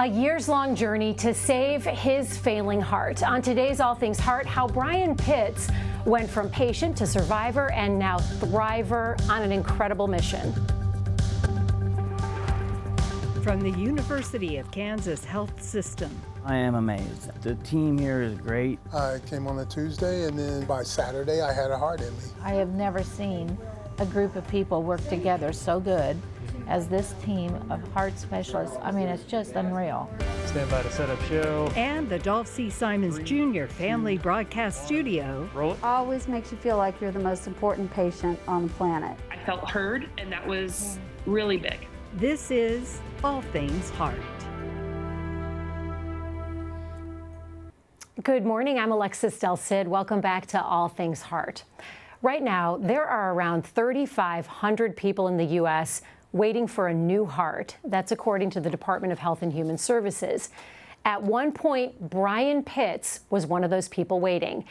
A years-long journey to save his failing heart. On today's All Things Heart, how Brian Pitts went from patient to survivor and now thriver on an incredible mission. From the University of Kansas Health System. I am amazed. The team here is great. I came on a Tuesday, and then by Saturday I had a heart in me. I have never seen a group of people work together so good as this team of heart specialists. I mean, it's just unreal. Stand by to set up show. And the Dolph C. Simons Jr. Family Broadcast Studio. Roll it. Always makes you feel like you're the most important patient on the planet. I felt heard, and that was really big. This is All Things Heart. Good morning, I'm Alexis Del Cid. Welcome back to All Things Heart. Right now, there are around 3,500 people in the U.S. waiting for a new heart. That's according to the Department of Health and Human Services. At one point, Brian Pitts was one of those people waiting.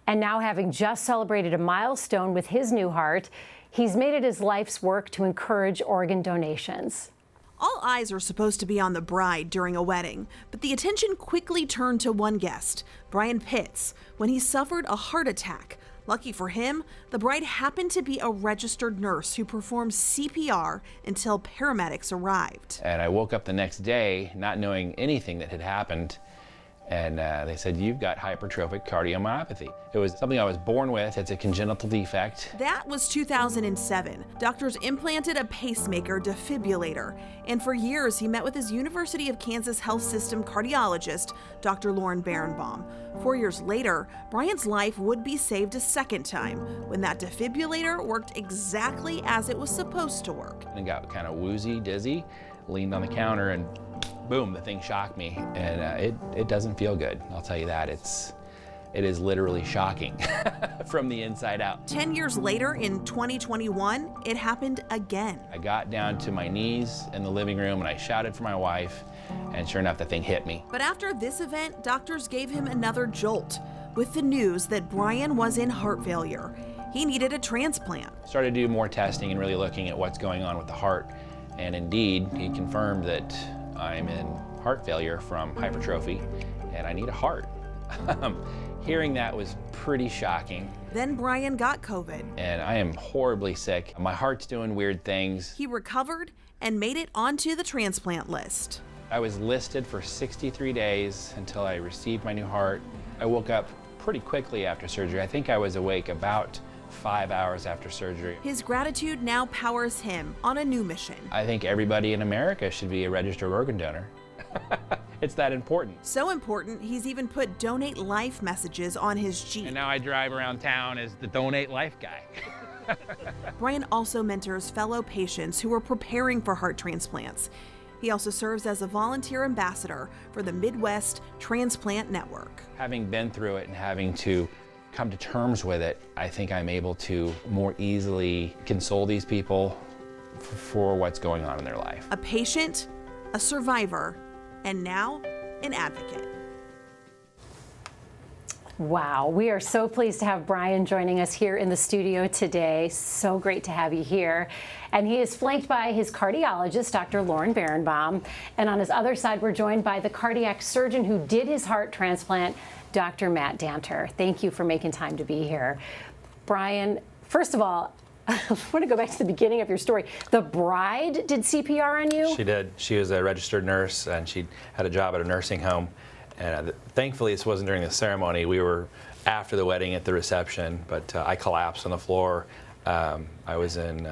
And now, having just celebrated a milestone with his new heart, he's made it his life's work to encourage organ donations. All eyes are supposed to be on the bride during a wedding, but the attention quickly turned to one guest, Brian Pitts, when he suffered a heart attack. Lucky for him, the bride happened to be a registered nurse who performed CPR until paramedics arrived. And I woke up the next day not knowing anything that had happened, and they said, "You've got hypertrophic cardiomyopathy." It was something I was born with. It's a congenital defect. That was 2007. Doctors implanted a pacemaker defibrillator, and for years he met with his University of Kansas Health System cardiologist, Dr. Lauren Berenbaum. 4 years later, Brian's life would be saved a second time when that defibrillator worked exactly as it was supposed to work. And got kind of woozy, dizzy, leaned on the counter, and boom, the thing shocked me, and it doesn't feel good. I'll tell you that. It is literally shocking from the inside out. 10 years later, in 2021, it happened again. I got down to my knees in the living room and I shouted for my wife, and sure enough, the thing hit me. But after this event, doctors gave him another jolt with the news that Brian was in heart failure. He needed a transplant. Started to do more testing and really looking at what's going on with the heart, and indeed, he confirmed that I'm in heart failure from hypertrophy and I need a heart. Hearing that was pretty shocking. Then Brian got COVID. And I am horribly sick. My heart's doing weird things. He recovered and made it onto the transplant list. I was listed for 63 days until I received my new heart. I woke up pretty quickly after surgery. I think I was awake about 5 hours after surgery. His gratitude now powers him on a new mission. I think everybody in America should be a registered organ donor. It's that important. So important, he's even put Donate Life messages on his Jeep. And now I drive around town as the Donate Life guy. Brian also mentors fellow patients who are preparing for heart transplants. He also serves as a volunteer ambassador for the Midwest Transplant Network. Having been through it and having to come to terms with it, I think I'm able to more easily console these people for what's going on in their life. A patient, a survivor, and now an advocate. Wow, we are so pleased to have Brian joining us here in the studio today. So great to have you here. And he is flanked by his cardiologist, Dr. Lauren Berenbaum. And on his other side, we're joined by the cardiac surgeon who did his heart transplant, Dr. Matt Danter. Thank you for making time to be here. Brian, first of all, I want to go back to the beginning of your story. The bride did CPR on you? She did. She was a registered nurse, and she had a job at a nursing home. And thankfully, this wasn't during the ceremony. We were after the wedding at the reception, but I collapsed on the floor. I was in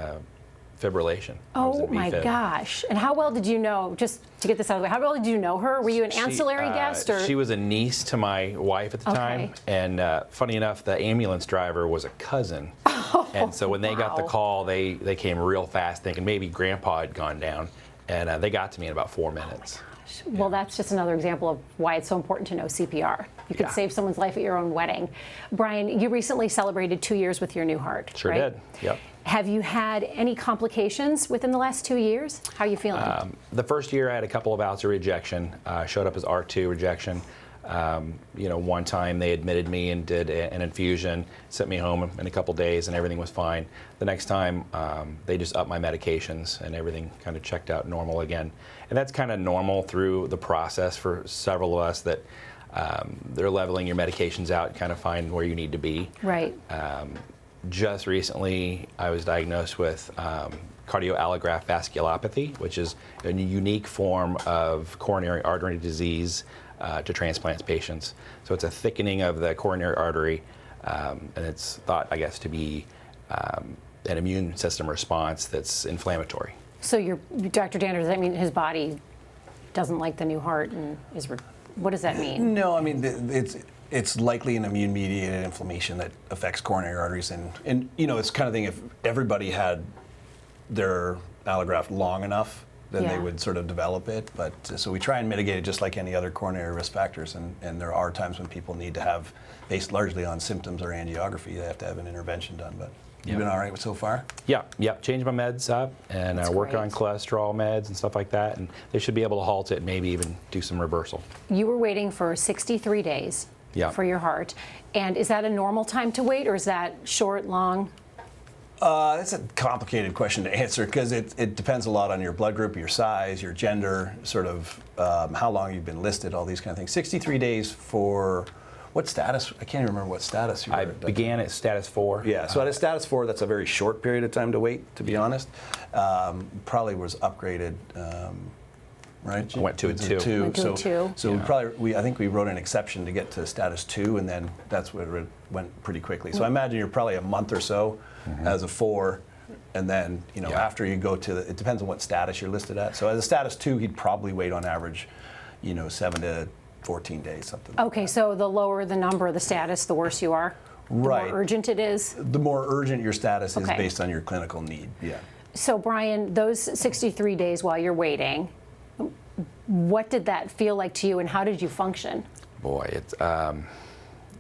fibrillation. Oh my gosh. And how well did you know, just to get this out of the way, how well did you know her? Were you an ancillary guest? Or? She was a niece to my wife at the time. And funny enough, the ambulance driver was a cousin. And so when they got the call, they came real fast thinking maybe Grandpa had gone down. And they got to me in about 4 minutes. Well, that's just another example of why it's so important to know CPR. You could save someone's life at your own wedding. Brian, you recently celebrated 2 years with your new heart, Sure right? did, yep. Have you had any complications within the last 2 years? How are you feeling? The first year I had a couple of bouts of rejection, showed up as R2 rejection. One time they admitted me and did an infusion, sent me home in a couple days, and everything was fine. The next time, they just upped my medications, and everything kind of checked out normal again. And that's kind of normal through the process for several of us, that they're leveling your medications out and kind of find where you need to be. Right. Just recently, I was diagnosed with cardioallograft vasculopathy, which is a unique form of coronary artery disease to transplant patients. So it's a thickening of the coronary artery, and it's thought, I guess, to be an immune system response that's inflammatory. So Dr. Danner, does that mean his body doesn't like the new heart and is? What does that mean? No, I mean it's likely an immune-mediated inflammation that affects coronary arteries, and it's kind of thing. If everybody had their allograft long enough, then they would sort of develop it. But so we try and mitigate it just like any other coronary risk factors. And there are times when people need to have, based largely on symptoms or angiography, they have to have an intervention done. But you've been all right so far? Yeah. Change my meds up and work on cholesterol meds and stuff like that. And they should be able to halt it and maybe even do some reversal. You were waiting for 63 days for your heart. And is that a normal time to wait, or is that short, long? That's a complicated question to answer because it depends a lot on your blood group, your size, your gender, sort of how long you've been listed, all these kind of things. 63 days for what status? I can't even remember what status you were. I began at status 4. Yeah, so at a status 4, that's a very short period of time to wait, to be honest. Probably was upgraded, right? I went to a 2. Went to a 2. So I think we wrote an exception to get to status 2, and then that's where it went pretty quickly. So I imagine you're probably a month or so as a 4, and then after you go to it depends on what status you're listed at. So as a status 2, he'd probably wait on average 7 to 14 days, something like that. So the lower the number of the status, the worse you are? Right. The more urgent it is? The more urgent your status is based on your clinical need, So Brian, those 63 days while you're waiting, what did that feel like to you, and how did you function? Boy, it's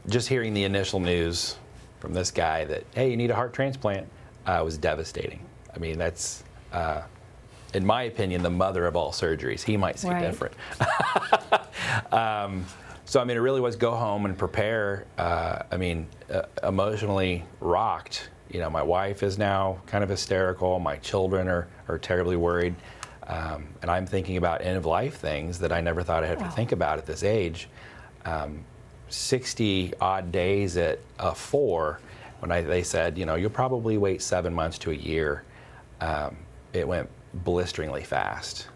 just hearing the initial news from this guy that, hey, you need a heart transplant, was devastating. I mean, that's, in my opinion, the mother of all surgeries. He might see different. So, I mean, it really was go home and prepare. Emotionally rocked. My wife is now kind of hysterical. My children are terribly worried. And I'm thinking about end-of-life things that I never thought I'd have to think about at this age. 60 odd days at 4, when they said, you'll probably wait 7 months to a year, it went blisteringly fast.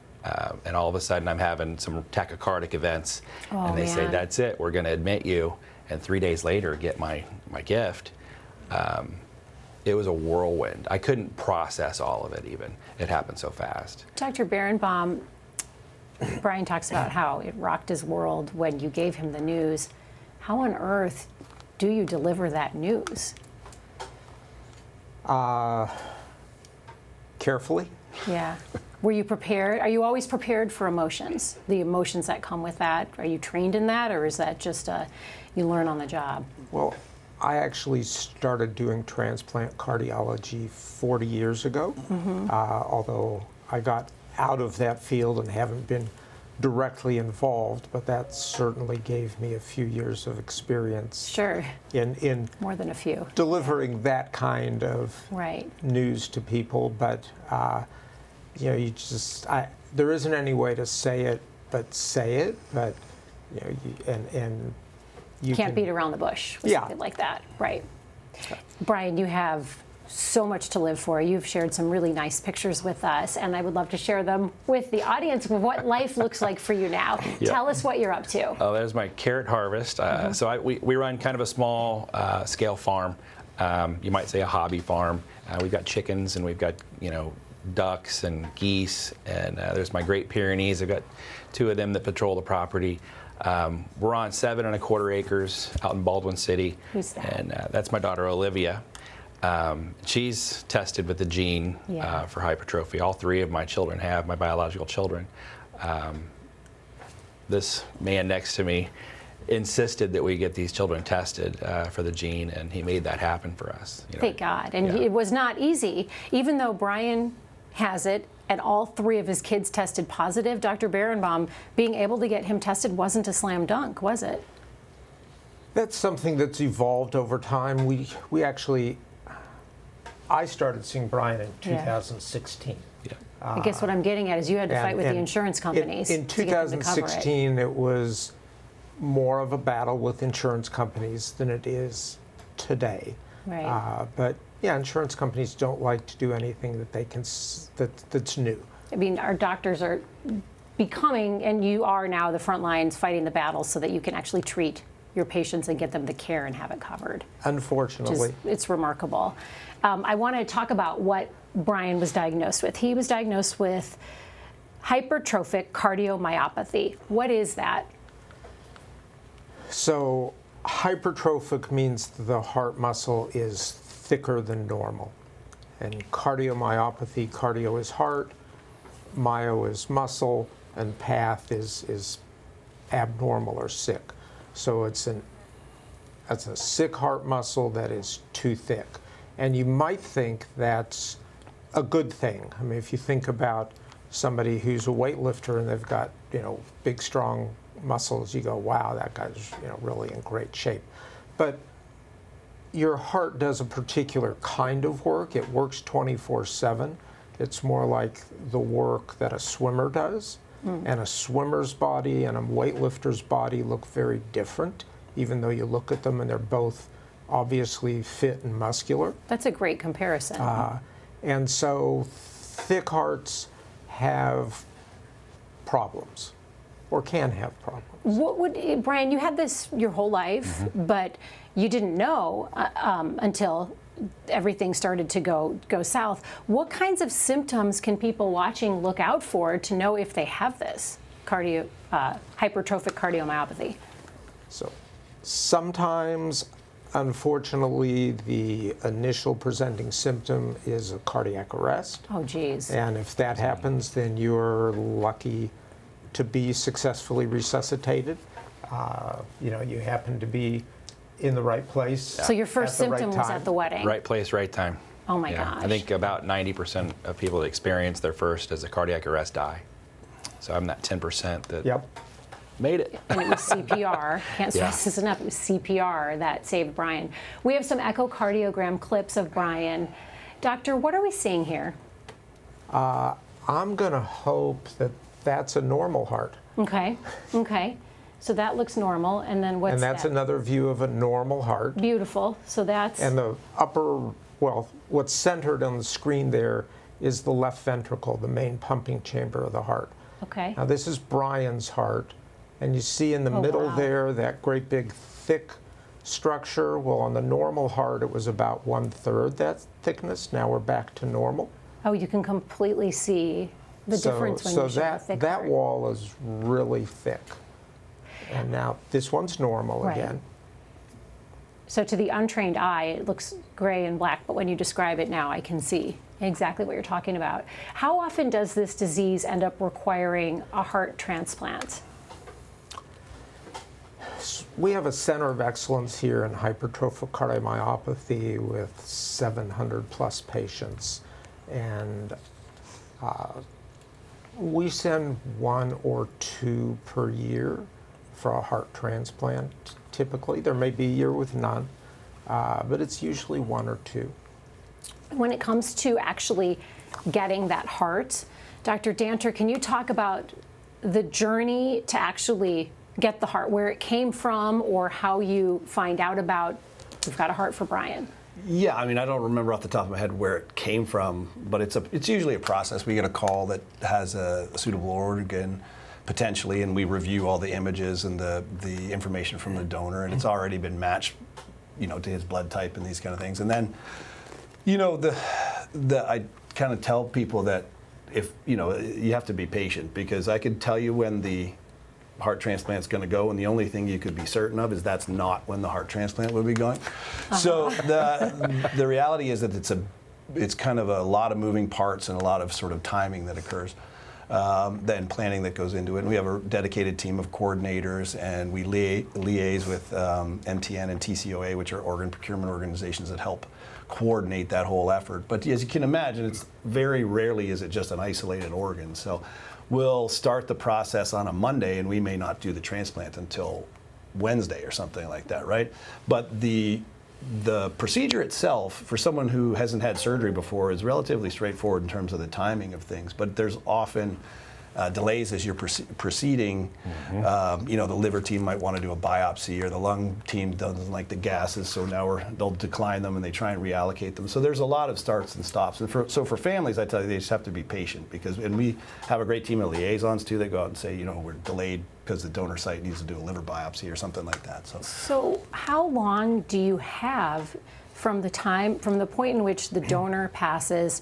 And all of a sudden I'm having some tachycardic events, and they say, that's it, we're going to admit you, and 3 days later get my gift. It was a whirlwind. I couldn't process all of it even. It happened so fast. Dr. Berenbaum, Brian talks about how it rocked his world when you gave him the news. How on earth do you deliver that news? Carefully. Yeah. Were you prepared? Are you always prepared for emotions, the emotions that come with that? Are you trained in that, or is that just you learn on the job? Well, I actually started doing transplant cardiology 40 years ago, although I got out of that field and haven't been directly involved, but that certainly gave me a few years of experience. Sure. In more than a few. Delivering that kind of news to people, but there isn't any way to say it, but you can't beat around the bush with something like that, right? Brian, you have so much to live for. You've shared some really nice pictures with us, and I would love to share them with the audience of what life looks like for you now. Tell us what you're up to. Oh, there's my carrot harvest. So we run kind of a small scale farm. You might say a hobby farm. We've got chickens, and we've got ducks and geese, and there's my Great Pyrenees. I've got 2 of them that patrol the property. We're on 7 1/4 acres out in Baldwin City. Who's that? And that's my daughter Olivia. She's tested with the gene for hypertrophy. All 3 of my children have, my biological children. This man next to me insisted that we get these children tested for the gene, and he made that happen for us. Thank God. And it was not easy, even though Brian has it and all 3 of his kids tested positive, Dr. Berenbaum, being able to get him tested wasn't a slam dunk, was it? That's something that's evolved over time. I started seeing Brian in 2016. Yeah. I guess what I'm getting at is you had to fight with the insurance companies. In 2016, it was more of a battle with insurance companies than it is today. Right. But yeah, insurance companies don't like to do anything that they can that's new. I mean, our doctors are becoming, and you are now the front lines fighting the battle so that you can actually treat your patients and get them the care and have it covered. Unfortunately. It's remarkable. I want to talk about what Brian was diagnosed with. He was diagnosed with hypertrophic cardiomyopathy. What is that? So hypertrophic means the heart muscle is thicker than normal. And cardiomyopathy, cardio is heart, myo is muscle, and path is abnormal or sick. So that's a sick heart muscle that is too thick. And you might think that's a good thing. I mean, if you think about somebody who's a weightlifter and they've got, big, strong muscles, you go, wow, that guy's, really in great shape. But your heart does a particular kind of work. It works 24/7. It's more like the work that a swimmer does. And a swimmer's body and a weightlifter's body look very different, even though you look at them and they're both obviously fit and muscular. That's a great comparison. And so thick hearts have problems, or can have problems. Brian, you had this your whole life, but you didn't know until everything started to go south. What kinds of symptoms can people watching look out for to know if they have this hypertrophic cardiomyopathy? So sometimes, unfortunately, the initial presenting symptom is a cardiac arrest. Oh, geez. And if that happens, then you're lucky to be successfully resuscitated. You happen to be in the right place. So your first symptom was at the wedding? Right place, right time. Oh my gosh. I think about 90% of people that experience their first as a cardiac arrest die. So I'm that 10% that made it. And it was CPR. Can't stress this enough. It was CPR that saved Brian. We have some echocardiogram clips of Brian. Doctor, what are we seeing here? I'm going to hope that that's a normal heart. Okay. So that looks normal, and then what's that? And that's another view of a normal heart. Beautiful. So that's... And the what's centered on the screen there is the left ventricle, the main pumping chamber of the heart. Okay. Now this is Brian's heart, and you see in the middle there that great big thick structure. Well, on the normal heart, it was about 1/3 that thickness. Now we're back to normal. Oh, you can completely see the difference when you show a thick that heart. wall is really thick. And now this one's normal again. So to the untrained eye, it looks gray and black, but when you describe it now, I can see exactly what you're talking about. How often does this disease end up requiring a heart transplant? We have a center of excellence here in hypertrophic cardiomyopathy with 700 plus patients. And we send 1 or 2 per year for a heart transplant, typically. There may be a year with none, but it's usually 1 or 2. When it comes to actually getting that heart, Dr. Danter, can you talk about the journey to actually get the heart, where it came from, or how you find out about, we've got a heart for Brian? Yeah, I mean, I don't remember off the top of my head where it came from, but it's usually a process. We get a call that has a suitable organ, potentially, and we review all the images and the information from the donor, and it's already been matched, to his blood type and these kind of things. And then, I kind of tell people that if, you have to be patient, because I could tell you when the heart transplant's going to go, and the only thing you could be certain of is that's not when the heart transplant will be going. So the reality is that it's kind of a lot of moving parts and a lot of sort of timing that occurs. Then planning that goes into it. And we have a dedicated team of coordinators, and we liaise with MTN and TCOA, which are organ procurement organizations that help coordinate that whole effort. But as you can imagine, it's very rarely is it just an isolated organ. So we'll start the process on a Monday, and we may not do the transplant until Wednesday or something like that, right? But the procedure itself, for someone who hasn't had surgery before, is relatively straightforward in terms of the timing of things. But there's often delays as you're proceeding. The liver team might want to do a biopsy, or the lung team doesn't like the gases, so now they'll decline them and they try and reallocate them. So there's a lot of starts and stops. And for families, I tell you, they just have to be patient, and we have a great team of liaisons too. They go out and say, we're delayed because the donor site needs to do a liver biopsy or something like that. So how long do you have from the point in which the donor passes?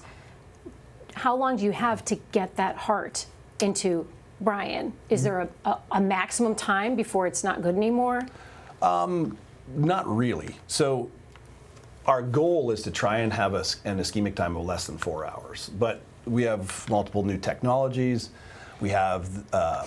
How long do you have to get that heart into Brian? Is there a maximum time before it's not good anymore? Not really. So our goal is to try and have an ischemic time of less than 4 hours. But we have multiple new technologies. We have a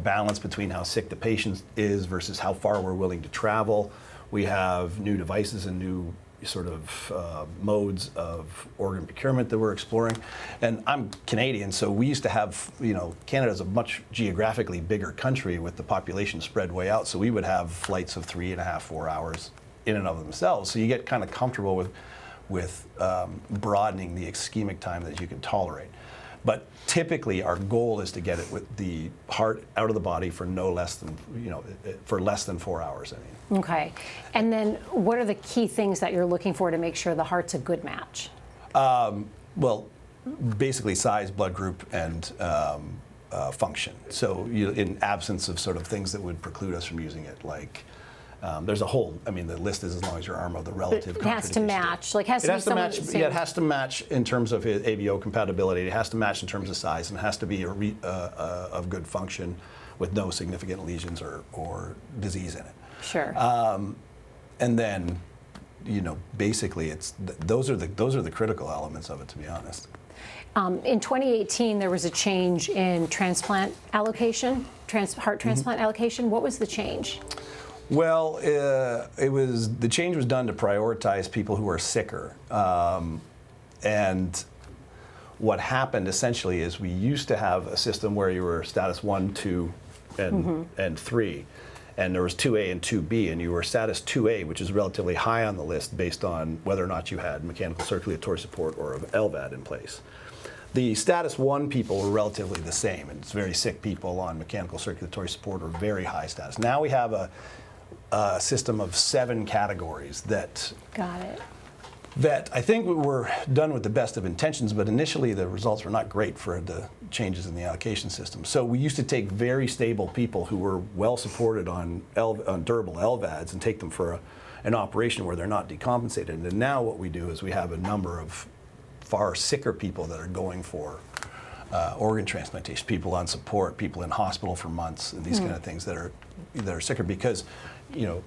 balance between how sick the patient is versus how far we're willing to travel. We have new devices and new sort of modes of organ procurement that we're exploring. And I'm Canadian, so we used to have, Canada's a much geographically bigger country with the population spread way out, so we would have flights of 3.5, 4 hours in and of themselves. So you get kind of comfortable with broadening the ischemic time that you can tolerate. But typically our goal is to get it with the heart out of the body for less than 4 hours. Okay. And then what are the key things that you're looking for to make sure the heart's a good match? Well, basically size, blood group, and function. So in absence of sort of things that would preclude us from using it, like there's a whole, the list is as long as your arm of the relative. It has to match. It has to match in terms of ABO compatibility. It has to match in terms of size, and it has to be of good function with no significant lesions or disease in it. Sure. And then, basically, those are the critical elements of it, to be honest. In 2018, there was a change in transplant allocation, heart transplant allocation. What was the change? Well, the change was done to prioritize people who are sicker. And what happened essentially is we used to have a system where you were status 1, 2, and 3. And there was 2A and 2B, and you were status 2A, which is relatively high on the list based on whether or not you had mechanical circulatory support or LVAD in place. The status 1 people were relatively the same, and it's very sick people on mechanical circulatory support or very high status. Now we have a system of 7 categories that I think were done with the best of intentions, but initially the results were not great for the changes in the allocation system. So we used to take very stable people who were well supported on durable LVADs and take them for an operation where they're not decompensated. And now what we do is we have a number of far sicker people that are going for organ transplantation, people on support, people in hospital for months, and these kind of things that are sicker because,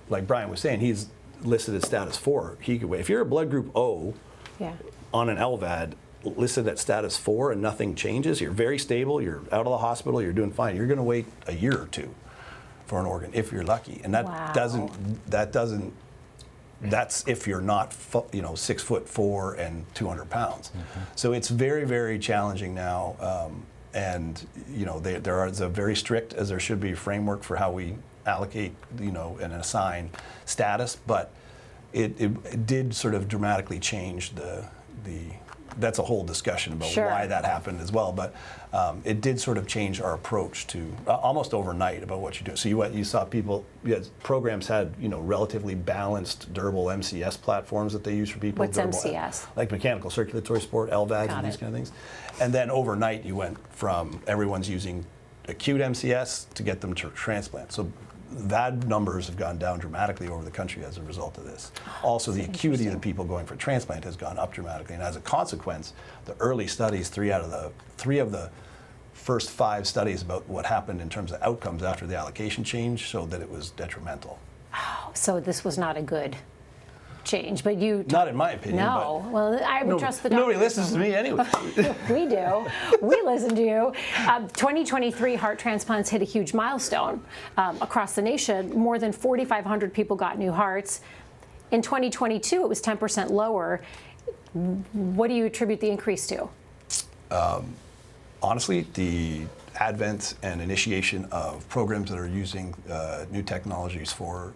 like Brian was saying, he's listed as status 4. He could wait. If you're a blood group O on an LVAD listed at status 4 and nothing changes, you're very stable, you're out of the hospital, you're doing fine, you're going to wait a year or 2 for an organ if you're lucky. And that's if you're not 6'4" and 200 pounds. So it's very, very challenging now. And there is a very strict, as there should be, framework for how we allocate, and assign status, but it did sort of dramatically change that's a whole discussion about why that happened as well, but it did sort of change our approach to almost overnight about what you do. So you saw programs had relatively balanced durable MCS platforms that they use for people. What's MCS? Like mechanical circulatory support, LVADs, and these kind of things. And then overnight you went from everyone's using acute MCS to get them to transplant. So VAD numbers have gone down dramatically over the country as a result of this. Also, the acuity of the people going for transplant has gone up dramatically, and as a consequence, the early studies, 3 of the first 5 studies about what happened in terms of outcomes after the allocation change showed that it was detrimental. Oh, so this was not a good change, but not in my opinion. No, well, I would trust the doctor. Nobody listens to me anyway. We do. We listen to you. 2023 heart transplants hit a huge milestone across the nation. More than 4,500 people got new hearts. In 2022, it was 10% lower. What do you attribute the increase to? Honestly, the advent and initiation of programs that are using new technologies for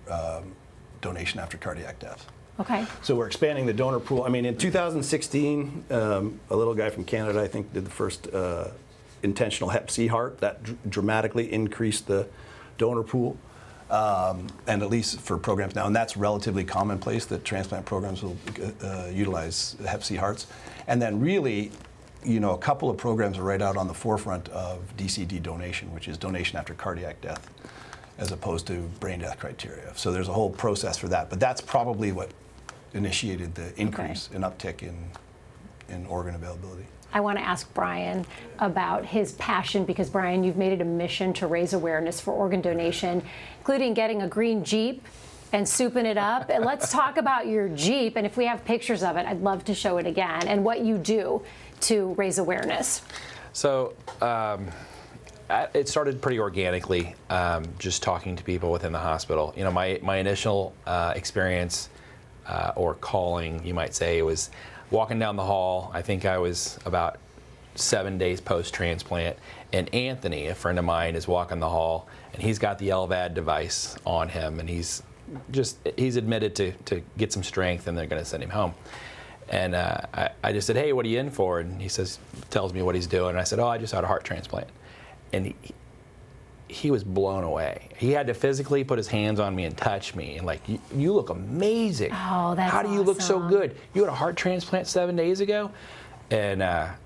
donation after cardiac death. Okay. So we're expanding the donor pool. I mean, in 2016, a little guy from Canada, I think, did the first intentional Hep C heart. That dramatically increased the donor pool. And at least for programs now, and that's relatively commonplace that transplant programs will utilize Hep C hearts. And then really, a couple of programs are right out on the forefront of DCD donation, which is donation after cardiac death, as opposed to brain death criteria. So there's a whole process for that. But that's probably what initiated the increase in uptick in organ availability. I want to ask Brian about his passion, because Brian, you've made it a mission to raise awareness for organ donation, including getting a green Jeep and souping it up. And let's talk about your Jeep, and if we have pictures of it, I'd love to show it again, and what you do to raise awareness. So it started pretty organically, just talking to people within the hospital. My initial experience or calling, you might say, was walking down the hall. I think I was about 7 days post-transplant, and Anthony, a friend of mine, is walking the hall, and he's got the LVAD device on him, and he's admitted to get some strength, and they're going to send him home. And I just said, "Hey, what are you in for?" And he tells me what he's doing, and I said, "Oh, I just had a heart transplant." And he was blown away. He had to physically put his hands on me and touch me, and like, you look amazing. Oh, that's How do you look so awesome. good? You had a heart transplant 7 days ago? And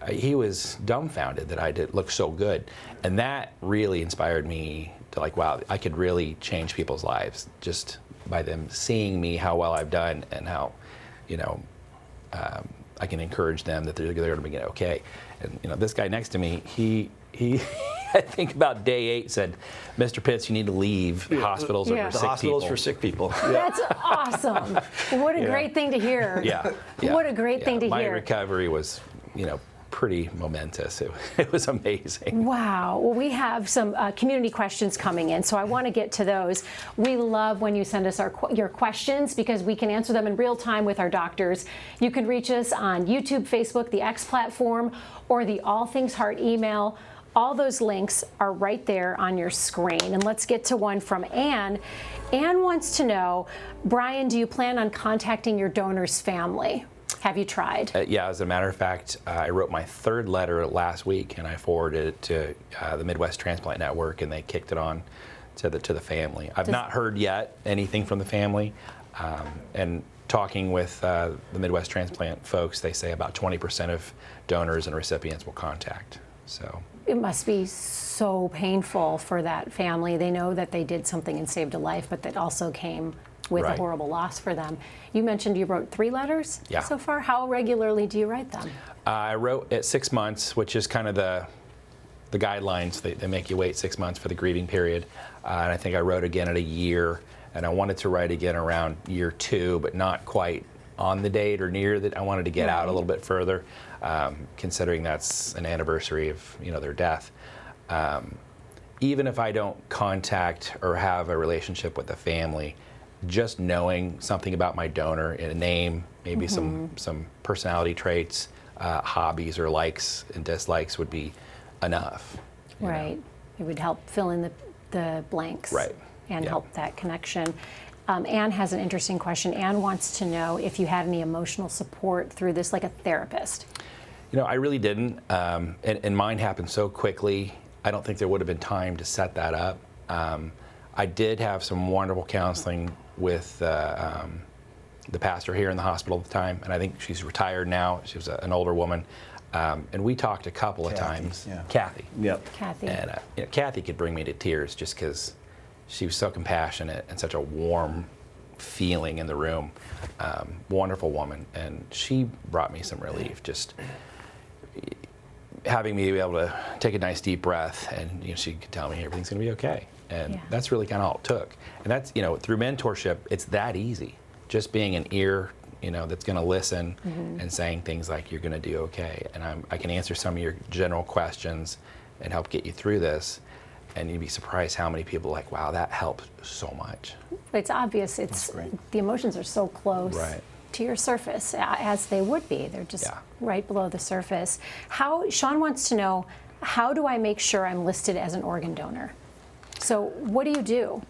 he was dumbfounded that I did look so good. And that really inspired me to like, wow, I could really change people's lives just by them seeing me, how well I've done, and how, I can encourage them that they're going to be okay. And this guy next to me, he I think about day 8 said, "Mr. Pitts, you need to leave. Hospitals are for sick Hospitals people." for sick people. That's awesome. What a great thing to hear. Yeah. What a great thing to My hear. recovery was, pretty momentous. It was amazing. Wow. Well, we have some community questions coming in, so I want to get to those. We love when you send us your questions, because we can answer them in real time with our doctors. You can reach us on YouTube, Facebook, the X platform, or the All Things Heart email. All those links are right there on your screen. And let's get to one from Anne. Anne wants to know, Brian, do you plan on contacting your donor's family? Have you tried? Yeah, as a matter of fact, I wrote my 3rd letter last week, and I forwarded it to the Midwest Transplant Network, and they kicked it on to the family. I've not heard yet anything from the family, and talking with the Midwest Transplant folks, they say about 20% of donors and recipients will contact. So it must be so painful for that family. They know that they did something and saved a life, but that also came with a horrible loss for them. You mentioned you wrote 3 letters so far. How regularly do you write them? I wrote at 6 months, which is kind of the guidelines. They make you wait 6 months for the grieving period. And I think I wrote again at a year, and I wanted to write again around year 2, but not quite on the date or near that. I wanted to get out a little bit further, considering that's an anniversary of their death. Even if I don't contact or have a relationship with the family, just knowing something about my donor, in a name, maybe some personality traits, hobbies or likes and dislikes would be enough. Right. It would help fill in the blanks. Right. And help that connection. Anne has an interesting question. Anne wants to know if you had any emotional support through this, like a therapist. I really didn't. And mine happened so quickly, I don't think there would have been time to set that up. I did have some wonderful counseling with the pastor here in the hospital at the time, and I think she's retired now. She was an older woman, and we talked a couple of times. Yeah. Kathy. Yep. Kathy. And Kathy could bring me to tears just because she was so compassionate and such a warm feeling in the room. Wonderful woman, and she brought me some relief. Just having me be able to take a nice deep breath, and she could tell me everything's going to be okay. And that's really kind of all it took. And that's, through mentorship, it's that easy. Just being an ear, that's going to listen and saying things like, "You're going to do okay." And I can answer some of your general questions and help get you through this. and you'd be surprised how many people are like, wow, that helped so much. It's obvious. It's the emotions are so close to your surface, as they would be. They're just right below the surface. Sean wants to know, how do I make sure I'm listed as an organ donor? So what do you do?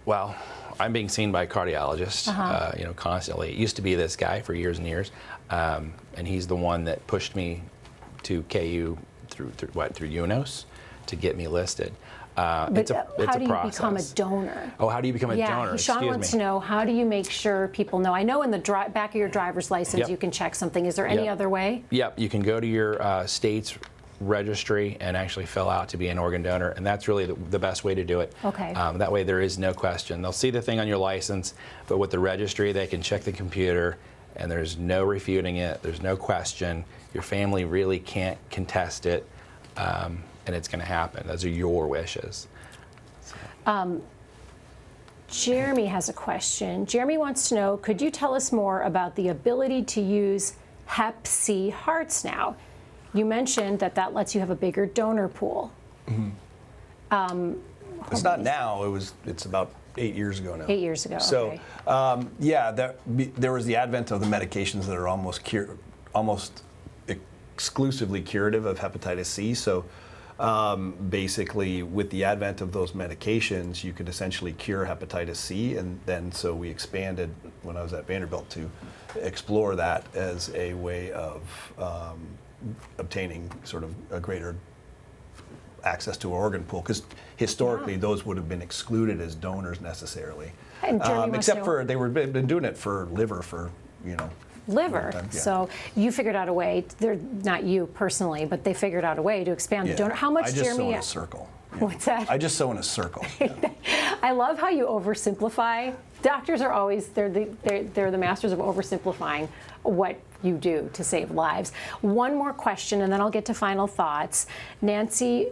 Well, I'm being seen by a cardiologist, constantly. It used to be this guy for years and years, and he's the one that pushed me to KU through UNOS to get me listed. It's a process. How do you become a donor? Oh, how do you become a donor? Sean wants to know, how do you make sure people know? I know in the back of your driver's license you can check something. Is there any other way? Yep, you can go to your state's registry and actually fill out to be an organ donor, and that's really the best way to do it. Okay. That way there is no question. They'll see the thing on your license, but with the registry they can check the computer and there's no refuting it, there's no question. Your family really can't contest it, and it's going to happen. Those are your wishes. Jeremy has a question. Jeremy wants to know, could you tell us more about the ability to use Hep C hearts now? You mentioned that lets you have a bigger donor pool. Mm-hmm. It's not now. It's about 8 years ago now. 8 years ago. So, okay. There was the advent of the medications that are almost exclusively curative of hepatitis C. So, basically, with the advent of those medications, you could essentially cure hepatitis C, and then so we expanded when I was at Vanderbilt to explore that as a way of obtaining sort of a greater access to an organ pool, because historically those would have been excluded as donors necessarily. Except for they've been doing it for liver for liver. So you figured out a way. They're not you personally, but they figured out a way to expand the donor. How much, Jeremy? I just sew in a circle. What's that? I just sew in a circle. I love how you oversimplify. Doctors are always they're the masters of oversimplifying what you do to save lives. One more question, and then I'll get to final thoughts. Nancy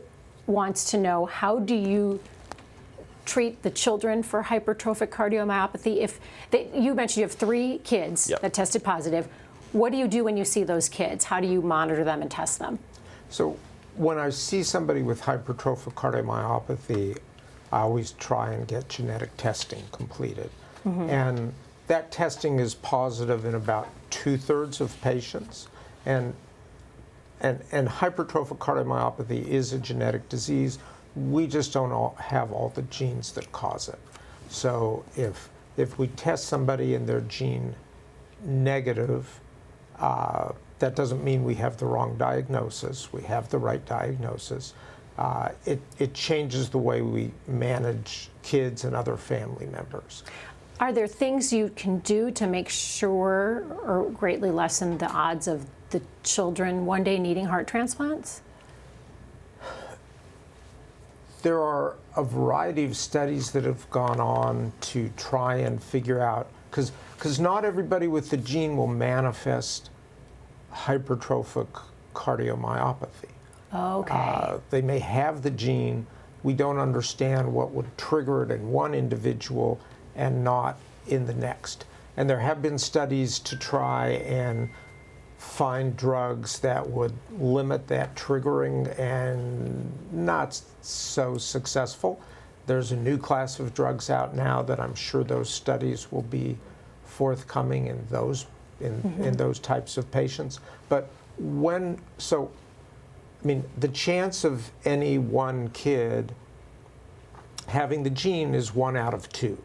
wants to know, how do you treat the children for hypertrophic cardiomyopathy? You mentioned you have 3 kids that tested positive. What do you do when you see those kids? How do you monitor them and test them? So when I see somebody with hypertrophic cardiomyopathy, I always try and get genetic testing completed. Mm-hmm. And that testing is positive in about 2/3 of patients. And hypertrophic cardiomyopathy is a genetic disease. We just don't have all the genes that cause it. So if we test somebody and they're gene negative, that doesn't mean we have the wrong diagnosis. We have the right diagnosis. It changes the way we manage kids and other family members. Are there things you can do to make sure or greatly lessen the odds of the children one day needing heart transplants? There are a variety of studies that have gone on to try and figure out, because not everybody with the gene will manifest hypertrophic cardiomyopathy. Okay. They may have the gene. We don't understand what would trigger it in one individual and not in the next. And there have been studies to try and find drugs that would limit that triggering, and not so successful. There's a new class of drugs out now that I'm sure those studies will be forthcoming in those types of patients. But the chance of any one kid having the gene is 1 out of 2.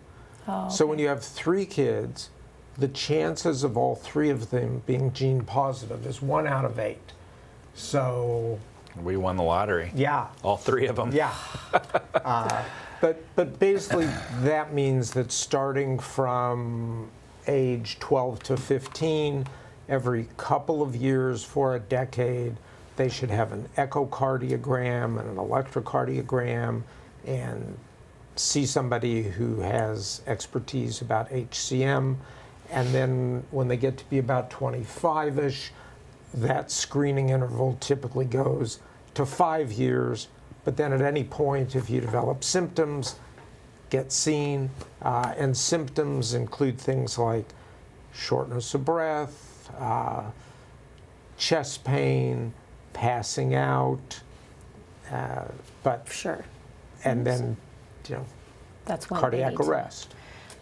Oh, okay. So when you have 3 kids, the chances of all 3 of them being gene positive is 1 out of 8. So we won the lottery. Yeah. All 3 of them. Yeah. But basically that means that starting from age 12 to 15, every couple of years for a decade, they should have an echocardiogram and an electrocardiogram and see somebody who has expertise about HCM. And then when they get to be about 25-ish, that screening interval typically goes to 5 years. But then at any point, if you develop symptoms, get seen. And symptoms include things like shortness of breath, chest pain, passing out. But sure. and then, that's when cardiac they need arrest.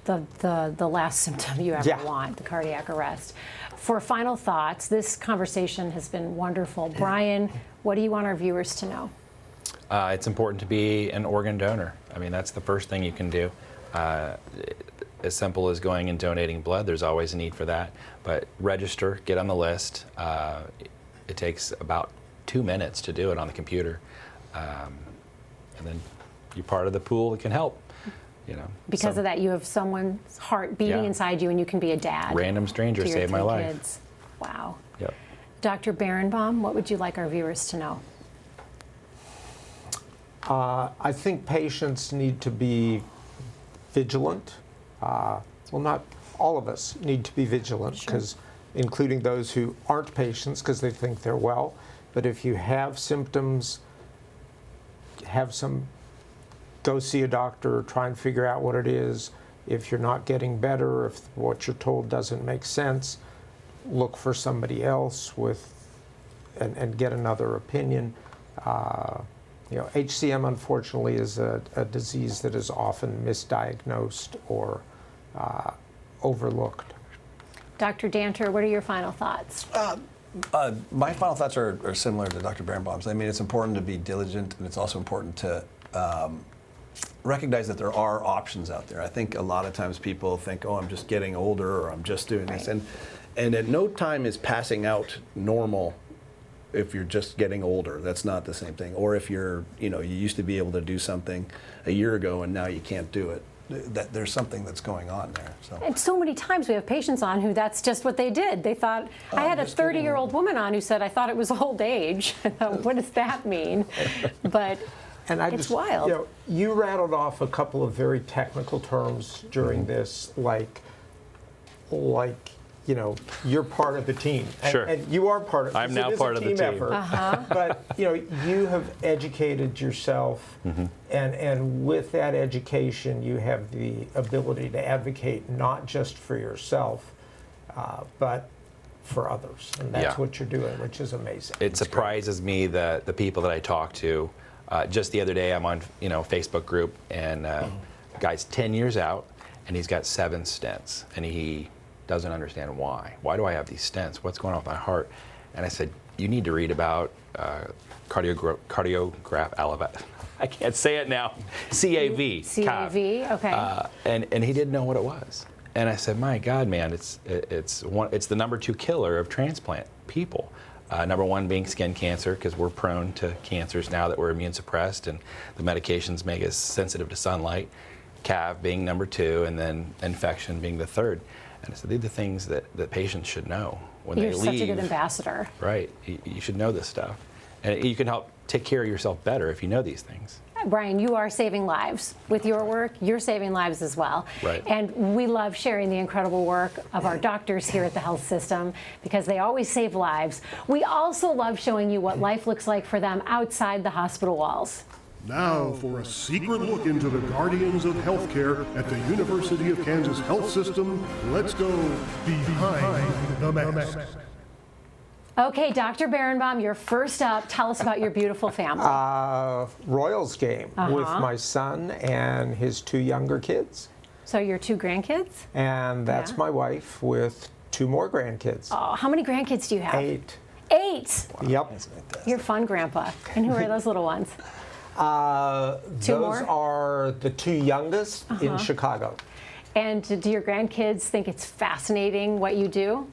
the last symptom you ever Yeah. want, the cardiac arrest. For final thoughts, this conversation has been wonderful. Brian, what do you want our viewers to know? It's important to be an organ donor. I mean, that's the first thing you can do. As simple as going and donating blood, there's always a need for that. But register, get on the list. It takes about 2 minutes to do it on the computer. And then you're part of the pool that can help. Because of that, you have someone's heart beating inside you, and you can be a dad. Random stranger to your saved my 3 life. kids. Wow. Yep. Dr. Berenbaum, what would you like our viewers to know? I think patients need to be vigilant. Well, not all of us need to be vigilant, because including those who aren't patients because they think they're well. But if you have symptoms, go see a doctor, try and figure out what it is. If you're not getting better, if what you're told doesn't make sense, look for somebody else and get another opinion. HCM, unfortunately, is a disease that is often misdiagnosed or overlooked. Dr. Danter, what are your final thoughts? My final thoughts are similar to Dr. Berenbaum's. I mean, it's important to be diligent, and it's also important to recognize that there are options out there. I think a lot of times people think, oh, I'm just getting older, or I'm just doing this. And at no time is passing out normal if you're just getting older. That's not the same thing. Or if you used to be able to do something a year ago and now you can't do it. That there's something that's going on there. And so many times we have patients on who that's just what they did. They thought, I had a 30-year-old woman on who said, I thought it was old age. I thought, what does that mean? But it's wild. You rattled off a couple of very technical terms during this, like you're part of the team. Sure. And you are part of it. I'm now part of the team. Effort. But you have educated yourself, and with that education, you have the ability to advocate not just for yourself, but for others. And that's what you're doing, which is amazing. It surprises me that the people that I talk to. Just the other day, I'm on Facebook group, and guy's 10 years out, and he's got 7 stents, and he doesn't understand why. Why do I have these stents? What's going on with my heart? And I said, you need to read about cardiograph elevation. I can't say it now. CAV. CAV. Okay. And he didn't know what it was. And I said, my God, man, it's the number 2 killer of transplant people. Number 1 being skin cancer, because we're prone to cancers now that we're immune suppressed, and the medications make us sensitive to sunlight. CAV being number 2, and then infection being the 3rd. And so these are the things that patients should know when they leave. You're such a good ambassador. Right. You should know this stuff. And you can help take care of yourself better if you know these things. Brian, you are saving lives. With your work, you're saving lives as well. Right. And we love sharing the incredible work of our doctors here at the health system because they always save lives. We also love showing you what life looks like for them outside the hospital walls. Now for a secret look into the guardians of healthcare at the University of Kansas Health System. Let's go behind the mask. Okay, Dr. Berenbaum, you're first up. Tell us about your beautiful family. Royals game with my son and his 2 younger kids. So your 2 grandkids? And that's my wife with 2 more grandkids. Oh, how many grandkids do you have? 8. 8? Yep. You're fun, Grandpa. And who are those little ones? 2 those more? are the 2 youngest in Chicago. And do your grandkids think it's fascinating what you do?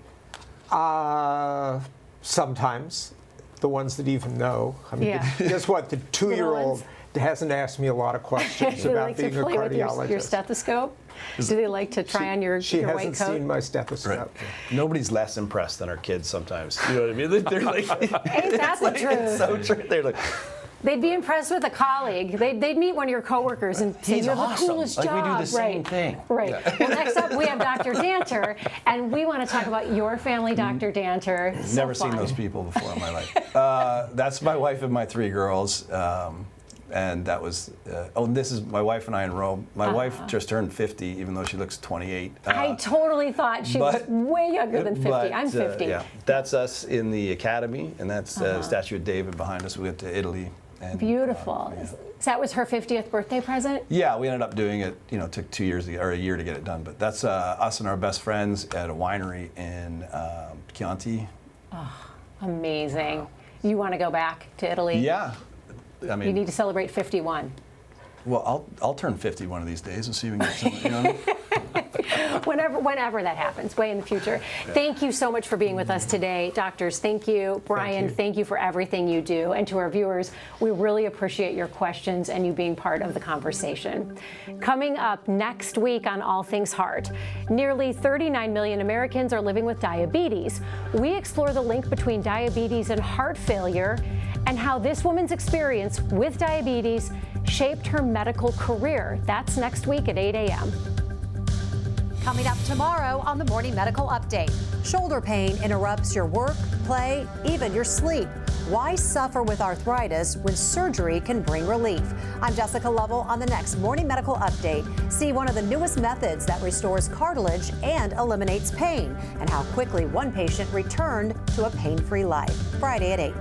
Sometimes. The ones that even know. I mean, guess what? The 2-year-old hasn't asked me a lot of questions about being a cardiologist. Do they like to play with your stethoscope? Do they like to try on your white coat? She hasn't seen my stethoscope. Right. Nobody's less impressed than our kids sometimes. You know what I mean? They're like, ain't that the truth? It's so true. They're like, they'd be impressed with a colleague. They'd meet one of your coworkers and say, you have the coolest job. Like we do the same thing. Right. Yeah. Well, next up, we have Dr. Danter, and we want to talk about your family, Dr. Danter. So never seen those people before in my life. That's my wife and my 3 girls. And that was, this is my wife and I in Rome. My wife just turned 50, even though she looks 28. I totally thought she was way younger than 50. I'm 50. Yeah, that's us in the academy, and that's Statue of David behind us. We went to Italy And, beautiful. Yeah. So that was her 50th birthday present? Yeah, we ended up doing it, it took 2 years or a year to get it done. But that's us and our best friends at a winery in Chianti. Oh, amazing. You want to go back to Italy? Yeah. I mean, you need to celebrate 51. Well, I'll turn 50 one of these days and see if we can get some, Whenever that happens, way in the future. Yeah. Thank you so much for being with us today, doctors. Thank you. Brian, thank you for everything you do. And to our viewers, we really appreciate your questions and you being part of the conversation. Coming up next week on All Things Heart, nearly 39 million Americans are living with diabetes. We explore the link between diabetes and heart failure and how this woman's experience with diabetes shaped her medical career. That's next week at 8 a.m. Coming up tomorrow on the Morning Medical Update. Shoulder pain interrupts your work, play, even your sleep. Why suffer with arthritis when surgery can bring relief? I'm Jessica Lovell on the next Morning Medical Update. See one of the newest methods that restores cartilage and eliminates pain, and how quickly one patient returned to a pain-free life. Friday at 8.